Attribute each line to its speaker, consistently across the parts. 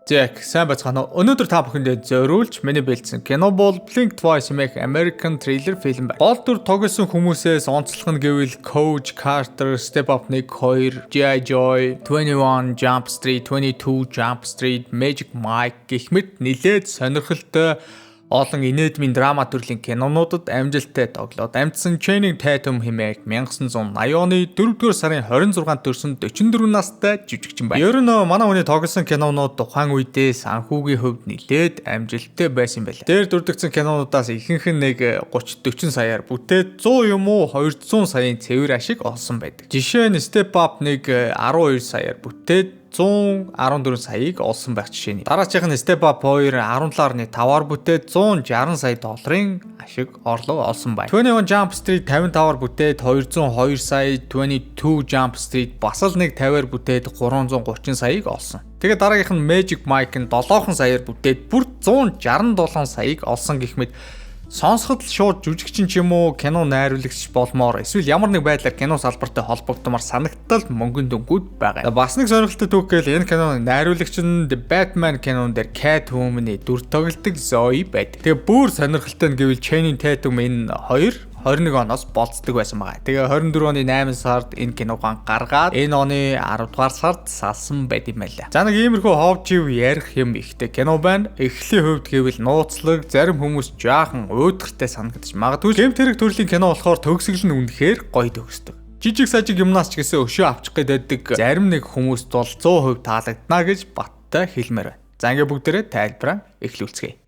Speaker 1: Зэг сайн бацгаана уу. Өнөөдөр та бүхэнд зориулж миний бэлдсэн кино бол Blink Twice хэмээх American thriller film байна. Гол дүр тоглосон хүмүүсээс онцлог нь гэвэл Coach Carter, Step Up Nick 2, G.I. Joe, 21 Jump Street, 22 Jump Street, Magic Mike гэх мэт нэлээд сонирхолтой олон инээдмийн драма төрлийн кинонуудад амжилттай тоглоод амтсан Channing Tatum хэмээх 1980 оны 4-р сарын 26-нд төрсөн 44 настай жүжигчин байна. Ер нь манай хүний тоглосон кинонууд тухайн үедээ санхүүгийн хувьд нэлээд амжилттай байсан юм байна. Дээр дүрдэгцэн кинонуудаас ихэнх нь нэг 30-40 саяар бүтээд 100 юм уу 200 саяын цэвэр ашиг олсон байдаг. Жишээ нь Step Up нэг 12 саяар бүтээд 114 саяыг олсон байх жишээ нь. Дараачих нь Step Up 2 17.5-аар бүтээд 160 сая долларын ашиг орлого олсон байна. 21 Jump Street 55-аар бүтээд 202 сая, 22 Jump Street бас л нэг 50-аар бүтээд 330 саяыг олсон. Тэгээд дараагийнх нь Magic Mike нь 7 саяар бүтээд бүр 167 саяыг олсон гэх мэт сонсоход л шууд жүжигчин ч юм уу кино найруулагч болмоор эсвэл ямар нэг байдлаар кино салбартай холбогдмоор санагдтал мөнгөн дүнгууд байгаа. Бас нэг сонирхолтой түүх гэвэл энэ киноны найруулагч нь The Batman кинон дээр Catwoman-ы дүр тоглодог Zoe байдаг. Тэгээ бүр сонирхолтой нь гэвэл Channing Tatum энэ хоёр 21 оноос болцдог байсан байгаа. Тэгээ 24 оны 8 сард энэ киногоо гаргаад энэ оны 10 дугаар сард салсан байт юм байна. За нэг иймэрхүү ховжив ярих юм ихтэй кино байна. Эхлэлийн хувьд гэвэл нууцлаг, зарим хүмүүс жаахан өөдгөртэй санагдаж магадгүй. Гэмт хэрэг төрлийн кино болохоор төгсгөл нь үнэхээр гоё төгсдөг. Жижиг сажиг юмнаас ч гэсэн өшөө авчих гэдэг зарим нэг хүмүүст бол 100% таалагдана гэж баттай хэлмээр байна. За ингээ бүгдээрээ тайлбараа эхлүүлцгээе.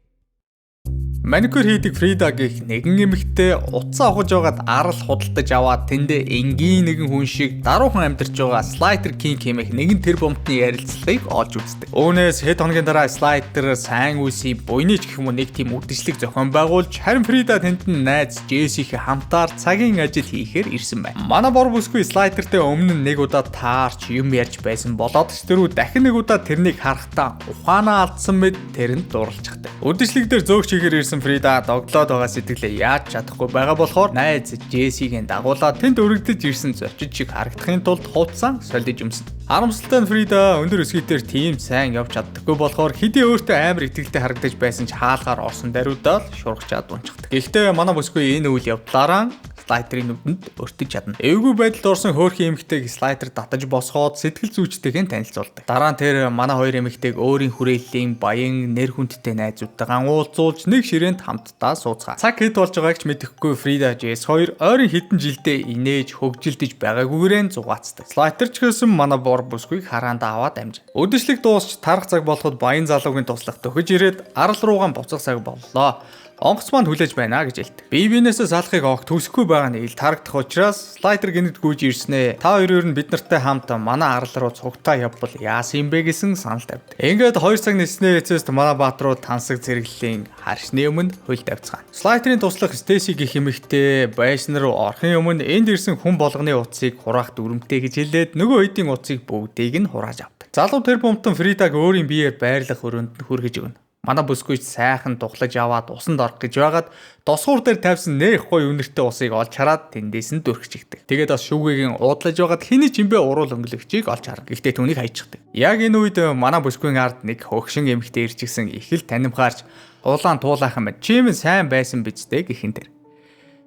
Speaker 1: Маникюр хийдэг Фрида гэх нэгэн эмэгтэй утсаа ухаж байгаад арал худалдаж аваад тэндээ энгийн нэгэн хүн шиг даруухан амьдарч байгаа Slater King хэмээх нэгэн тэр бомтны ярилцлагыг олж үздэг. Үүнээс хэд хоногийн дараа Slater сайн үсий буйнич гэх юм уу нэг тийм үдшилэг зохион байгуулж харин Фрида тэнд нь найз Джессихийн хамтаар цагийн ажил хийхээр ирсэн байна. Манай бор бүсгүй Slater-тэй өмнө нь нэг удаа таарч юм ярьж байсан болоод тэрүү дахин нэг удаа тэрнийг харахтаа ухаанаа алдсан мэд тэрэнд дурлцдаг. Үдшилэг дээр зөөгч хийхээр ирсэн Фрида доглоод байгаа сэтгэлээ яаж чадахгүй байгаа болохоор найз Джессигийн дагуулаад тэнд өргөдөж ирсэн зочид шиг харагдахын тулд хувцсан солиж өмсөн. Харамсалтай нь Фрида өндөр өсгийгээр тийм сайн явж чаддаггүй болохоор хэдий өөртөө амар итгэлтэй харагдаж байсан ч хаалгаар орсон даруйдаа л шургачаад унчихдаг. Гэхдээ манай бүсгүй энэ үйл явдлаараа Slater-ийн нүдэнд өртөж чадна. Эвгүй байдалд орсон хөөрхөн эмэгтэйг Slater татаж босгоод сэтгэл зүйчтэйгэн танилцуулдаг. Дараа нь тэр манай хоёр эмэгтэйг өөрийн хүрээллийн баян нэр хүндтэй найзуудтайгаа уулзуулж нэг ширээнд хамтдаа сууцгаа. Цаг хэд болж байгааг ч мэдэхгүй Фрида Джесс хоёр ойрын хэдэн жилдээ инээж хөгжилдөж байгаагүйгээрээ зугаацдаг. Slater ч гэсэн манай бор бүсгүйг хараанда аваад амжив. Өдөршлиг дуусч тарах цаг болоход баян залуугийн туслах төхөж ирээд арал руугаан буцах цаг боллоо. Онгоц манд хүлээж байна гэж хэлдэг. Бие биенээсээ салахыг огт төсөхгүй байгаа нь ил тарагдах учраас Slater гинэд гүйж ирснэ. Та хоёроор нь бид нартай хамт манай арал руу цугтаа явбал яасан юм бэ гэсэн санал тавьдаг. Ингээд 2 цаг ниснээ эцэст манай баат руу тансаг зэрэглэлийн харшны өмнө хөл тавьцгаана. Slater-ийн туслах Stacy гэх эмэгтэй байшин руу орохын өмнө энд ирсэн хүн болгоны утсыг хураах дүрмтэй гэж хэлээд нөгөө хэдийн утсыг бүгдийг нь хурааж авдаг. Залуу тэр бомтон Фридаг өөрийн биеэр байрлах өрөөнд хүргэж өгнө. Манай бүсгүйч сайхан тухлаж аваад усанд орох гэж байгаад досгуур дээр тавьсан нэх гоё үнэртэй усыг олж хараад тэндээс нь дүрхчихдэг. Тэгээд бас шүүгээгийн уудлаж байгаад хэний ч юм бэ уруул өнгөлөгчийг олж харна. Гэхдээ түүнийг хайчихдаг. Яг энэ үед манай бүсгүйн ард нэг хөгшин эмэгтэй ирчихсэн их л танимхаарч улаан туулаахан байна. Чи минь сайн байсан биз дээ гэхин тэр.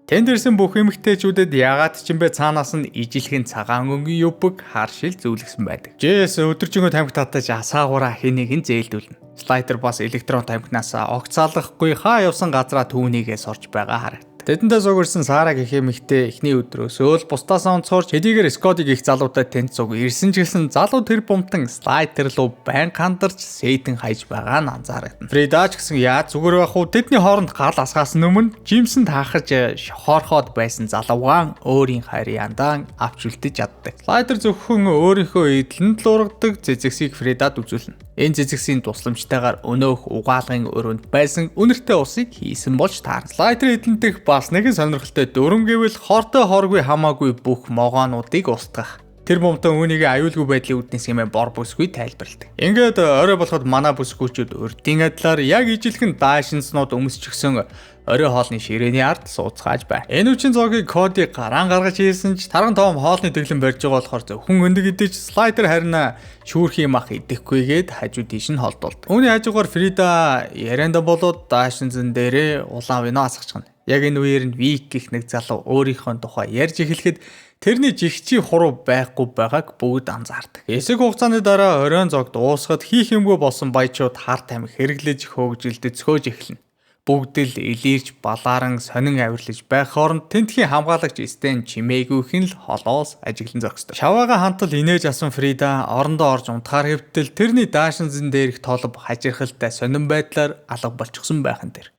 Speaker 1: Тэнд ирсэн бүх эмэгтэйчүүдэд ягаад ч юм бэ цаанаас нь ижилхэн цагаан өнгийн юбг харшил зүүлгсэн байдаг. Джесс өдөржингөө тамхи татаж асаагаараа хэнийг нь зээлдүүлнэ. Slater бас электрон тамхинаас огт салгахгүй хаа явсан газраа түүнийгээс орж байгаа харагд. Тэдэндээ суурсан Сара гэх эмэгтэй эхний өдрөөс өөл бусдаас онцгорч хэдийгээр Scotty гих залуутай тэнд цуг ирсэн ч гэсэн залуу тэр бомтон Slater руу байн хандарч сэтэн хайж байгаа нь анзаарагдана. Фрида ч гэсэн яа зүгээр байх уу тэдний хооронд гал асгаас өмнө Жимсэнд хаахаж шохоорхоод байсан залуугаан өөрийн хайр яндаан авч үлдэж чаддаг. Slater зөвхөн өөрийнхөө эдлэнд л ургадаг зэзэгсийг Фридад үзүүлнэ. Энэ зэзэгсийн тусламжтайгаар өнөөх угаалгын өрөөнд байсан үнэртэй усыг хийсэн болж таарна. Slater эдлэнтэх бас нэгэн сонирхолтой дүрм гэвэл хортой хоргүй хамаагүй бүх могоонуудыг устгах. Тэр бомтой үүнийг аюулгүй байдлын үүднээс хэмээн бор бүсгүй тайлбарладаг. Ингээд орой болоход манай бүсгүйчүүд урдын адилаар яг ижилхэн даашинснууд өмсчихсөн орой хоолны ширээний ард сууцгааж байна. Энэ үчин зоогийг Коди гараан гаргаж хийсэн ч таран том хоолны дэглэн барьж байгаа болохоор зөвхөн өндөг идэж слайдер харин шүүрхийн мах идэхгүйгээд хажуу тийш нь холдолд. Үүний хажуугаар Фрида ярианда болоод даашинзан дээрээ улаан вино асгachна. Яг энэ үеэр нь Вик гэх нэг залуу өөрийнхөө тухай ярьж эхлэхэд тэрний жигчийн хуруу байхгүй байгааг бүгд анзаардаг. Эсэг хугацааны дараа оройн зог дуусахад хийх юмгүй болсон баячууд харт амиг хэрэглэж хөөгжилдөцгөөж эхэлнэ. Бүгд л илэрж балааран сонин авирлаж байх хооронд тентхийн хамгаалагч Стэн чимээгүйхэн л холоос ажиглан зогсдог. Шаваага хантал инээж асан Фрида орондоо орж унтахаар хэвтэл тэрний даашинзэн дээрх толб хажирхалтай сонин байдлаар алга болчихсон байхан тэр.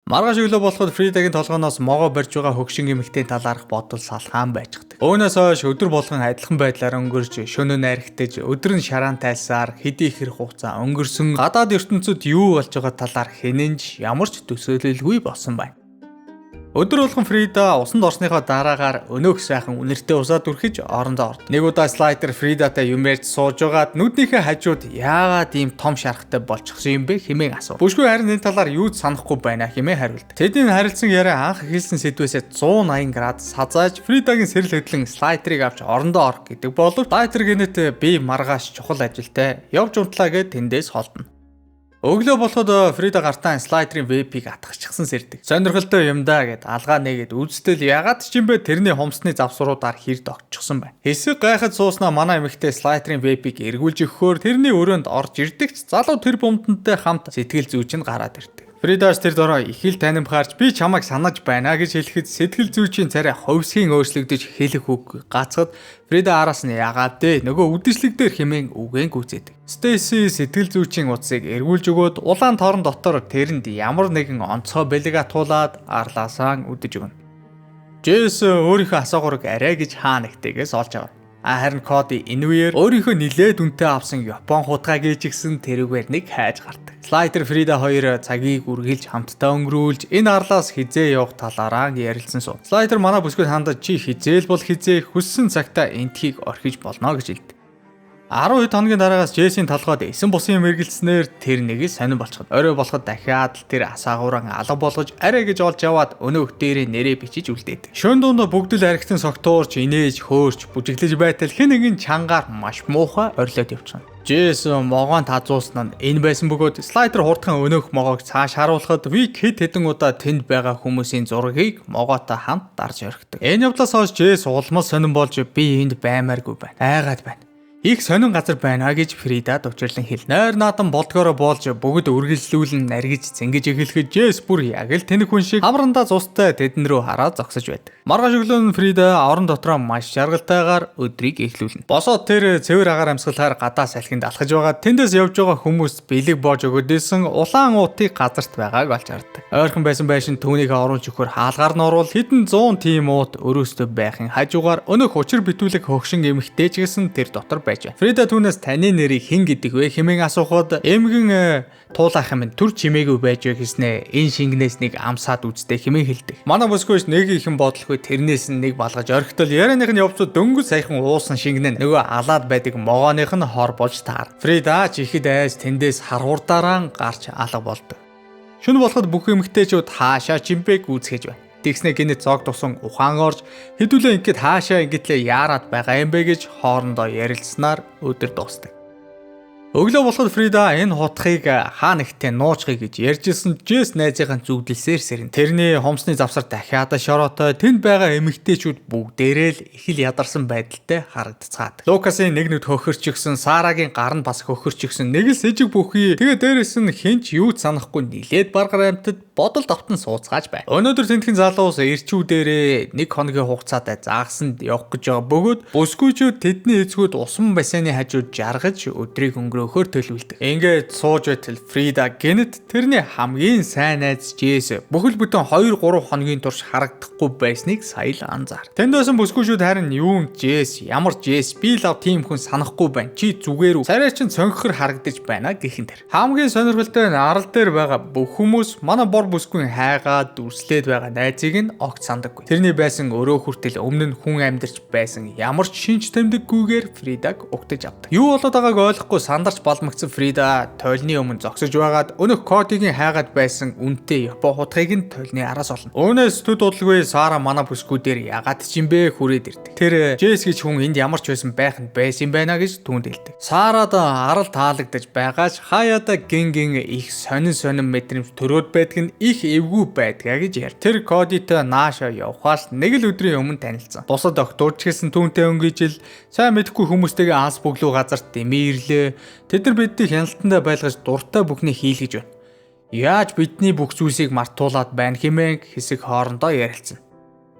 Speaker 1: Маргааш өглөө болоход Фридагийн толгооноос могоо барьж байгаа хөгшин эмэгтэй талаарх бодол салхаан байждаг. Өөнөөс хойш өдөр болгон адилхан байдлаар өнгөрч шөнө найрагтаж өдөр нь шараан тайлсаар хэдий их хугацаа өнгөрсөн гадаад ертөнцид юу болж байгаа талаар хинэнж ямар ч төсөөлөлгүй болсон байна. Өдөр болгон Фрида усанд орсныхоо дараагаар өнөөх сайхан үнэртэй усаад үрхэж орондоо орд. Нэг удаа слайдер Фридатай юм ярьж сууж байгаад нүднийхээ хажууд яагаад ийм том шарахтай болчихсон юм бэ хэмээн асуув. Бүшгүй харин энэ талаар юу ч санахгүй байна хэмээн хариулт. Тэдний харилцан яриа анх эхэлсэн сэдвээсээ 180 градус сазааж Фридагийн сэрэл хөдлөн слайдерыг авч орондоо орох гэдэг боловч слайдер гэнэт би маргааш чухал ажилтай явж унтлаа гэд тэндээс холдно. Өглөө болоход Фрида гартаа слайдерын вебийг атгахчихсан сэрдэг. Сонирхолтой юм да гэд алгаа нэгэд үзтэл ягаад ч юм бэ тэрний хумсны завсруудаар хэрд огчсон байна. Хэсэг гайхад сууснаа манай эмэгтэй слайдерын вебийг эргүүлж өгөхөөр тэрний өрөөнд орж ирдэгч залуу тэр бомтонтой хамт сэтгэл зүйч нь гараад ирдэг. Фридаш тэр дороо их л танимхаарч би чамайг санаж байна гэж хэлэхэд сэтгэл зүйчийн царай ховсгийн өөрчлөгдөж хэлэх үг гацхад Фрида араас нь яагаад дээ нөгөө үдшилэг дээр хэмээн үгэн гүйцэдэг. Стейси сэтгэл зүйчийн утсыг эргүүлж өгөөд улаан торон дотор тэрэнд ямар нэгэн онцгой бэлэг атуулаад арлаасаа үдэж өгнө. Джесс өөрийнхөө асуугаарыг арай гэж хаа нэгтэйгээс олж авна. Харин Коди энэ үеэр өөрийнхөө нилээд үнэтэй авсан Япон хутгаа гээжгсэн тэрүүгээр нэг хайж гардаг. Слайдер Фрида хоёр цагийг үргэлж хамтдаа өнгөрүүлж энэ арлаас хизээ явах талаараа ярилцсан суув. Слайдер манай бүсгүйд хандаж чи хизээл бол хизээ хүссэн цагтаа энтхийг орхиж болно гэж хэлдэг. 12 хоногийн дараагаас Джессийн толгойд эсэн бусын мэргэлснээр тэр нэг сонин болчиход орой болоход дахиад тэр асаагууран алга болгож арай гэж олж яваад өнөөх дээрээ нэрээ бичиж үлдээдэг. Шөн дунд бүгд л архитын согтуурч инээж хөөрч бүжиглэж байтал хэн нэгэн чангаар маш муухай орилоод явчихна. Джесс могоон тазуулсан нь энэ байсан бөгөөд слайдер хурдхан өнөөх могоог цааш харуулхад Вик хэд хэдэн удаа тэнд байгаа хүмүүсийн зургийг могоотой хамт дарж орхидог. Энэ явдлаас хойш Джесс улмал сонирн болж би энд баймааргүй байна. Айгаад байна. Их сонин газар байна гэж Фрида дучирлан хэл. Нойр наадам болдгоороо боолж бүгд үргэлжлүүлэн наргиж зэнгэж эхлэхэд Джесс бүр яг л тэнэг хүн шиг амрандаа цустай тэдэн рүү хараад зогсож байдаг. Маргааш өглөө нь Фрида орон дотроо маш жаргалтайгаар өдрийг эхлүүлнэ. Босоод тэр цэвэр агаар амьсгалаар гадаа салхинд алхаж байгаа тэндээс явж байгаа хүмүүс бэлэг боож өгөөдөөсөн улаан уутыг газарт байгааг олж хардаг. Ойрхон байсан байшин түүнийг оруулж өгөхөр хаалгаар нь орвол хэдэн 100 тийм уут өрөөстэй байхын хажуугаар өнөөх учир битүүлэг хөгшин эмхтэй ч гэсэн тэр дотор байж байна. Фрида түүнээс таны нэрийг хэн гэдэг вэ хэмээн асуухад эмгэн туулах юм төр чимээгүй байж гэснээ энэ шингнээс нэг амсаад үзтэй хэмээн хэлдэг. Манай бүсгүйч нэг их юм бодлохгүй тэрнээс нь нэг балгаж орхитол ярианых нь явцууд дөнгөж саяхан уусан шингэн нөгөө алаад байдаг могооных нь хор болж таар. Фрида ч ихэд айс тэндээс харгуурдараа гарч алга болдог. Шөнө болоход бүх эмэгтэйчүүд хаашаа чимбэг үүсгэж байна. Тэгснэ гинэт зог тусан ухаан орж хэдүүлээ ингээд хаашаа ингэтлээ яарад байгаа юм бэ гэж хоорондоо ярилцсанаар өдөр дуустав. Өглөө болоход Фрида энэ хутгийг хаа нэгтээ нуучхыг гэж ярьжсэн Джесс найзынхаа зүгдэлсээр сэрнэ. Тэрний хомсны завсар дахиад шороотой тэнд байгаа эмэгтэйчүүд бүгдээрээ л их л ядарсан байдалтай харагдцгаад. Лукасын нэг нүд хөхөрчихсөн, Сарагийн гар нь бас хөхөрчихсөн, нэг л сэжиг бүхий. Тэгээ дээрэс нь хинч юу ч санахгүй нилээд баргар амтад бодол давтан сууцгааж байна. Өнөөдөр тентхэн залуус ирчүүдээрээ нэг хоногийн хугацаатай заагсанд явах гэж байгаа бөгөөд бүсгүйчүүд тэдний эцгүүд усан бассейны хажууд жаргаж өдрийг өнгөрөөхөөр төлөвлөдөг. Ингээд сууж байтал Фрида гэнэт тэрний хамгийн сайн найз Джесс бүхэл бүтэн 2-3 хоногийн турш харагдахгүй байсныг сая л анзаар. Тэндээсэн бүсгүйчүүд харин юун Джесс ямар Джесс би лав тийм хүн санахгүй байна. Чи зүгээр үү? Царай чин цонхор харагдаж байна гэхин тэр. Хамгийн сонирхолтой нь арал дээр байгаа бүх хүмүүс манай бор бүсгүй хайгаад дүрслээд байгаа найзыг нь огт сандаггүй. Тэрний байсан өрөө хүртэл өмнө нь хүн амьдарч байсан ямар ч шинж тэмдэггүйгээр Фридаг угтаж авдаг. Юу болоод байгааг ойлгохгүй сандарч балмагцсан Фрида тойлны өмнө зогсож байгаад өнөх Кодигийн хайгаад байсан үнэтэй Япон хутгийг нь тойлны араас олно. Өөнөөс төд удалгүй Сара манай бүсгүй дээр ягаад ч юм бэ хүрээд ирдэг. Тэр Джесс гэж хүн энд ямар ч байсан байх нь байсан байна гэж түүнд хэлдэг. Сарад арал таалагдаж байгаач хаяада гингийн их сонин мэдрэмж төрөөд байдаг нь их эвгүй байдгаа гэж яар. Тэр Кодитой нааша явхаас нэг л өдрийн өмнө танилцсан. Бусад докторч гэсэн түүнтэй өнгөжил сайн мэдэхгүй хүмүүстэйгээ анс бүглүү газарт дэмирлээ. Тэд нар биднийг хяналтандаа байлгаж дуртай бүхний хийлгэж байна. Яаж бидний бүх зүйлсийг мартуулаад байна хэмээн хэсэг хоорондоо ярилцсан.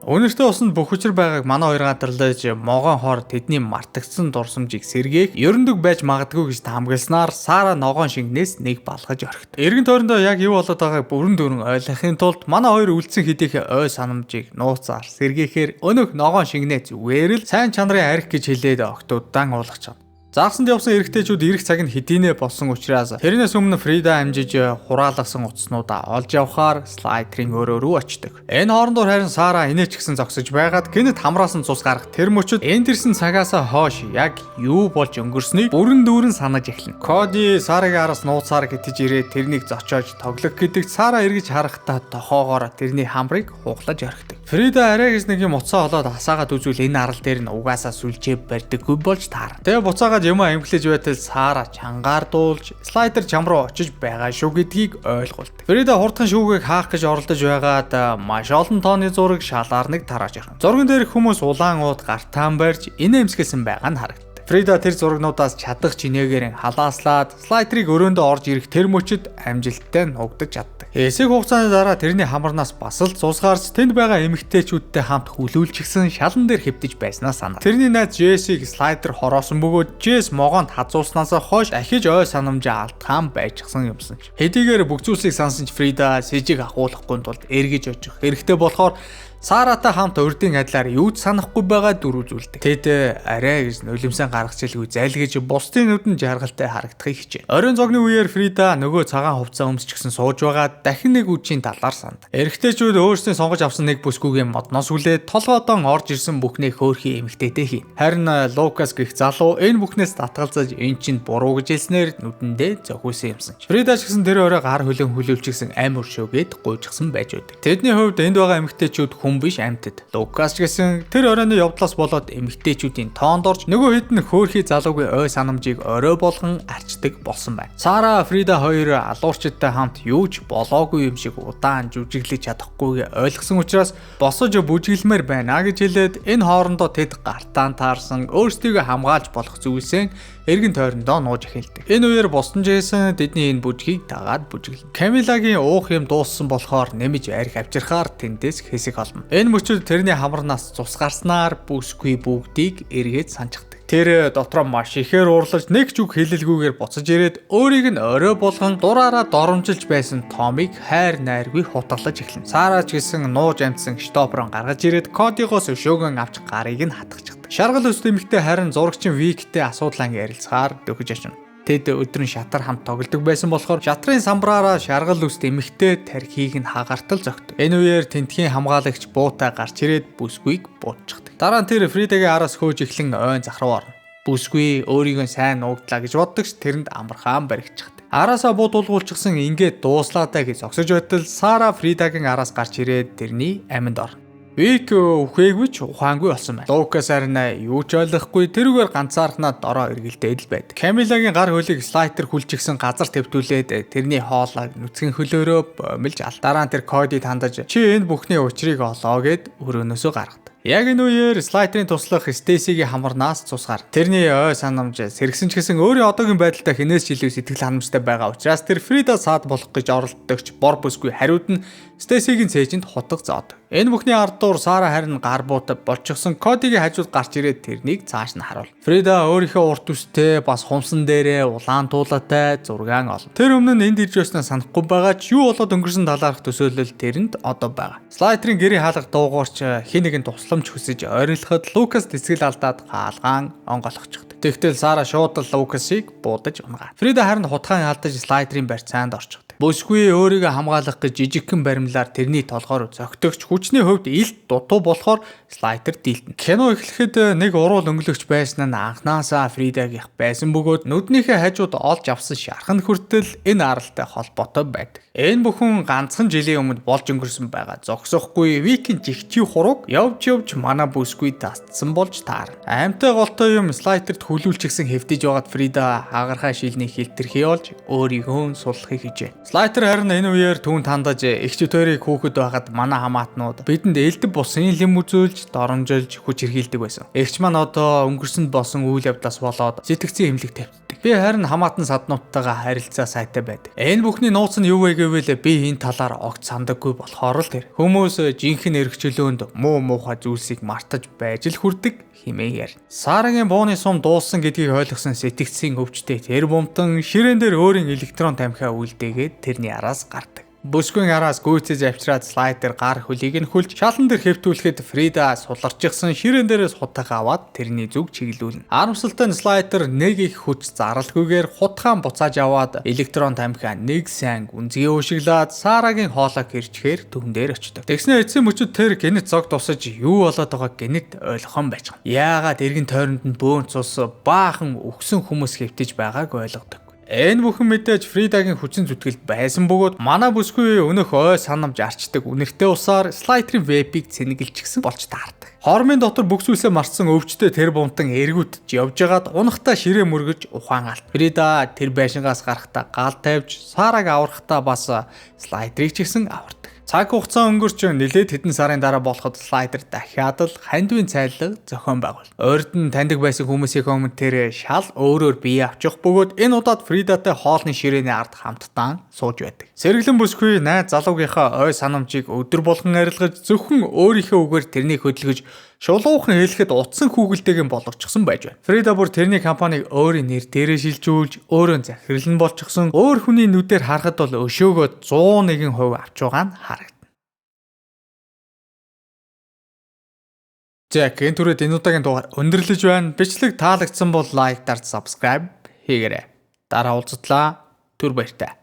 Speaker 1: Өнөртөө усанд бүх хүчээр байгааг манай хоёр гадарлаж могоон хор тэдний мартагдсан дурсамжийг сэргээх ерөндөг байж магадгүй гэж таамагласнаар Сара ногоон шингнээс нэг балгаж орхит. Эргэн тойрондоо яг юу болоод байгааг бүрэн дүүрэн ойлгохын тулд манай хоёр үлдсэн хэдийхээ ой санамжийг нууцаар сэргээхээр өнөх ногоон шингнээ зүгээр л сайн чанарын арх гэж хэлээд октоудаан уулгach чад. Заагсанд явсан эрэгтэйчүүд ирэх цаг нь хэдийнэ болсон учраас тэрнээс өмнө Фрида амжиж хураалгасан утаснуудаа олж явхаар слайдрын өрөө рүү очдог. Энэ хоорондоор харин Сара инээч гисэн зогсож байгаад гинэт хамраас нь цус гарах тэр мөчөд энтерсэн цагаасаа хойш яг юу болж өнгөрснийг бүрэн дүүрэн санаж эхэлнэ. Коди Сарагийн араас нууцаар гэтэж ирээд тэрнийг зочоож тоглох гэдэгт Сара эргэж харахтаа тохоогоор тэрний хамрыг хуглаж орхидог. Фрида арай гэж нэг юм уцаа олоод хасаагаад үзвэл энэ арал дээр нь угаасаа сүлжээ барьдаггүй болж таарна. Тэгээ буцаагаад юм амглаж байтал Сара чангаар дуулж слайдер чам руу очиж байгаа шүү гэдгийг ойлгуулдаг. Фрида хурдхан шүүгийг хаах гэж оролдож байгаад маш олон тооны зураг шалаар нэг тарааж ирхэн. Зурган дээрх хүмүүс улаан ууд гартаан барьж инээмсэглсэн байгаа нь харагдав. Фрида тэр зурагнуудаас чадах чинээгээр халааслаад слайдрыг өрөөндөө орж ирэх тэр мөчөд амжилттай нуугдаж чаддаг. Хэсэг хугацааны дараа тэрний хамарнаас бас л цус гарч тэнд байгаа эмэгтэйчүүдтэй хамт хүлүүлчихсэн шалан дээр хэвдэж байснаа санаа. Тэрний найз Джессиг слайдер хороосон бөгөөд Джесс могоонд хазууснаас хойш ахиж ой санамжаа алдхаан байжсан юмсан ч. Хэдийгээр бүх зүйлсийг сансан ч Фрида сэжиг ахуулахгүй тулд эргэж очих хэрэгтэй болохоор Саратай хамт урдын адилаар юу ч санахгүй байгаа дүр үзүүлдэг. Тэд арай гэж нулимсан гаргацэлгүй зайлгэж бусдын нүдэнд жаргалтай харагдахыг хичээнэ. Оройн зогны үеэр Фрида нөгөө цагаан хувцас өмсчихсэн сууж байгаа дахин нэг үчийн талаар санд. Эрэгтэйчүүд өөрсдийн сонгож авсан нэг бүсгүйгийн модноос үлээд толгоодон орж ирсэн бүхний хөөрхий эмэгтэйтэй хийн. Харин Лукас гэх залуу энэ бүхнээс татгалзаж эн чинь буруу гэж хэлснээр нүдэндээ зохиусан юмсан ч. Фрида ч гэсэн тэр орой гар хөлөн хүлээлчихсэн амар шөөгээд гуйжсан байж байдаг. Тэдний хувьд энд байгаа эмэгтэйчүүд хүн биш амьтад. Лукас ч гэсэн тэр оройны явдлаас болоод эмэгтэйчүүдийн тоонд орж нөгөө хэдэн хөөрхий залуугийн ой санамжийг орой болгон арчдаг болсон байна. Сара Фрида хоёр алуурчдтай хамт юу ч болоогүй юм шиг удаан жүжиглэж чадахгүйг ойлгосон учраас босож бүжиглэмээр байна гэж хэлээд энэ хоорондоо тэд гартаан таарсан өөрсдийгөө хамгаалж болох зүйлсээ эргэн тойрондоо нууж эхэлдэг. Энэ үеэр Бостон Джейсон тэдний энэ бүжгийг дагаад бүжиглэн. Камилагийн уух юм дууссан болохоор нэмж арх авчирхаар тэндээс хэсэг олно. Энэ мөчөд тэрний хамарнаас цус гарснаар бүсгүй бүгдийг эргээд санчдаг. Тэр дотроо маш ихээр уурлаж нэг ч үг хэлэлгүйгээр буцаж ирээд өөрийг нь орой болгон дураараа доромжилж байсан Томыг хайр найргүй хутгалж эхэлнэ. Сара ч гэсэн нууж амтсан штопорон гаргаж ирээд Кодигоос өшөөгөн авч гарыг нь хатгачихдаг. Шаргал өст эмэгтэй харин зурагчин Виктэй асуудлаа ярилцахаар дөхөж очино. Тэд өдрөн шатар хамт тоглодог байсан болохоор шатрын самбраараа шаргал үст эмэгтэй тархийг нь хагартал зогтдог. Энэ үеэр тентхийн хамгаалагч буутай гарч ирээд бүсгүйг буутчихдаг. Дараа нь тэр Фридагийн араас хөөж эхлэн ойн зах руу орно. Бүсгүй өөрийгөө сайн нуугдлаа гэж боддогч тэрэнд амархан баригчихдаг. Араасаа бууд уулгуулчихсан ингээд дууслаатай гэж зогсож байтал Сара Фридагийн араас гарч ирээд тэрний аминд орно. Вик үхээгүй ч ухаангүй болсон байна. Лукас харин юу ч ойлгохгүй тэрүүгээр ганцаархнаа дороо эргэлдээд л байд. Камилагийн гар хөлийг слайдер хүлчихсэн газар твтүүлээд тэрний хоолойг нүцгэн хөлөөрөө бомилж ал. Дараа нь тэр Кодид хандаж чи энэ бүхний учрыг олоо гэд өрөөнөөсөө гаргад. Яг энэ үеэр слайдрын туслах Стейсигийн хамарнаас цусгаар тэрний ой санамж сэргсэн ч гэсэн өөрийн одоогийн байдалтай хинээс ч илүү сэтгэл ханамжтай байгаа учраас тэр Фрида саад болох гэж оролддогч бор бүсгүй хариуд нь Стейсигийн цээжинд хутга зоод. Энэ бүхний ард дуур Сара харин гар буутаа болчихсон Кодигийн хажууд гарч ирээд тэрнийг цааш нь харуул. Фрида өөрийнхөө урт үстэй бас хумсан дээрээ улаан туулаатай зургаан олно. Тэр өмнө нь энд ирж байснаа санахгүй байгаа ч юу болоод өнгөрсөн талаарх төсөөлөл тэрэнд одоо байгаа. Слайдрын гэрийн хаалга дуугарч хин нэгэн тусламж хүсэж ойрлоход Лукас тэсгэл алдаад хаалгаан онгойлгочихд. Тэгтэл Сара шууд л Лукасыг буудаж унгаа. Фрида харин хутгаан алдаж слайдрын барьцаанд орчихд. Бүсгүй өөрийгөө хамгаалах гэж жижигхэн баримлаар тэрний толгоор зогтөгч хүчний хувьд илт дутуу болохоор Слайтер дийлдэнэ. Кино эхлэхэд нэг уруул өнгөлөгч байсан нь анхнаасаа Фридагийнх байсан бөгөөд нүднийхээ хажууд олж авсан шархан хүртэл энэ аралтай холбоотой байдаг. Энэ бүхэн ганцхан жилийн өмнө болж өнгөрсөн байгаа. Зогсохгүй Викинг жигчий хурууг явж манай бүсгүй тасцсан болж таар. Аймтай голтой юм Слайтерт хүлүүлчихсэн хэвтэж байгаад Фрида хагархай шилний хилтерхий олж өөрийгөө суллахыг хижээ. Слайтер харин энэ үеэр түүнд хандаж эгчтөрийг хүүхэд байгаад манай хамаатнууд бидэнд элдв бусын лим үзүүлж доромжилж хүч хэрхийлдэг байсан. Эгч маань одоо өнгөрсөнд болсон үйл явдлаас болоод сэтгцийн эмнэлэг тавьдаг. Би харин хамаатан саднуудтайгаа харилцаа сайтай байдаг. Энэ бүхний нууц нь юу вэ гэвэл би энэ талаар огт сандаггүй болохоор л тэр. Хүмүүс жинхэнэ эргчлөөнд муу муухай зүйлсийг мартаж байж л хүрдэг хэмээгээр. Сарагийн бууны сум дууссан гэдгийг ойлгосон сэтгцийн өвчтэй тэр бумтан ширээн дээр өөрийн электрон тамхиа үлдээгээд тэрний араас гардаг. Бүсгүйн араас гүйцэж авчираад Слайтер гар хөлийг нь хүлж шалан дээр хэвтүүлэхэд Фрида суларчихсан ширээн дээрээс хутга аваад тэрний зүг чиглүүлнэ. Харамсалтай нь Слайтер нэг их хүч заралгүйгээр хутгаан буцааж аваад электрон тамхиа нэг сайн гүнзгий уушиглаад Сарагийн хоолой хэрчгээр түүн дээр очдог. Тэгснэ эцсийн мөчөд тэр гинэт зог тусаж юу болоод байгааг гинэт ойлгохон байж байгаа. Яагаад эргэн тойронд нь бөөн цус баахан өгсөн хүмүүс хэвтэж байгааг ойлгодог. Энэ бүхэн мэдээж Фридагийн хүчин зүтгэлд байсан бөгөөд манай бүсгүй өнөх ой санамж арчдаг үнэртэй усаар Слайтерийн вебийг цэнгэлчихсэн болж таардаг. Хормын дотор бүксүүлсээ марцсан өвчтөе тэр бунтан эргүүтж явж байгаад унахтаа ширээ мөргөж ухаан алт. Фрида тэр байшингаас гарахтаа гал тавьж Сараг аврахтаа бас Слайтерийг ч гэсэн авардаг. Цаг хугацаа өнгөрч нэлээд хэдэн сарын дараа болоход Слайтер дахиад л хандвийн цайлаг зохион байгуул. Урд нь таньдаг байсан хүмүүсийн өмнө тэр шал өөрөөр бие авчих бөгөөд энэ удаад Фридатай хоолны ширээний ард хамтдаа сууж байдаг. Сэргэлэн бүсгүй найз залуугийнхаа ой санамжийг өдөр болгон арилгаж зөвхөн өөрийнхөө үгээр тэрнийг хөдөлгөж шулуухан хэлэхэд утсан хүүгэлтэйгэн болгочихсон байж байна. Фрида бүр тэрний компанийг өөрийн нэр дээрээ шилжүүлж өөрөө захирал нь болчихсон. Өөр хүний нүдээр харахад бол өшөөгөө 101% авч байгаа нь харагдана. За энэ түрээд энэ удаагийн дугаар өндөрлөж байна. Бичлэг таалагдсан бол лайк дарж subscribe хийгээрэй. Дараа уулзтлаа. Түр баяртай.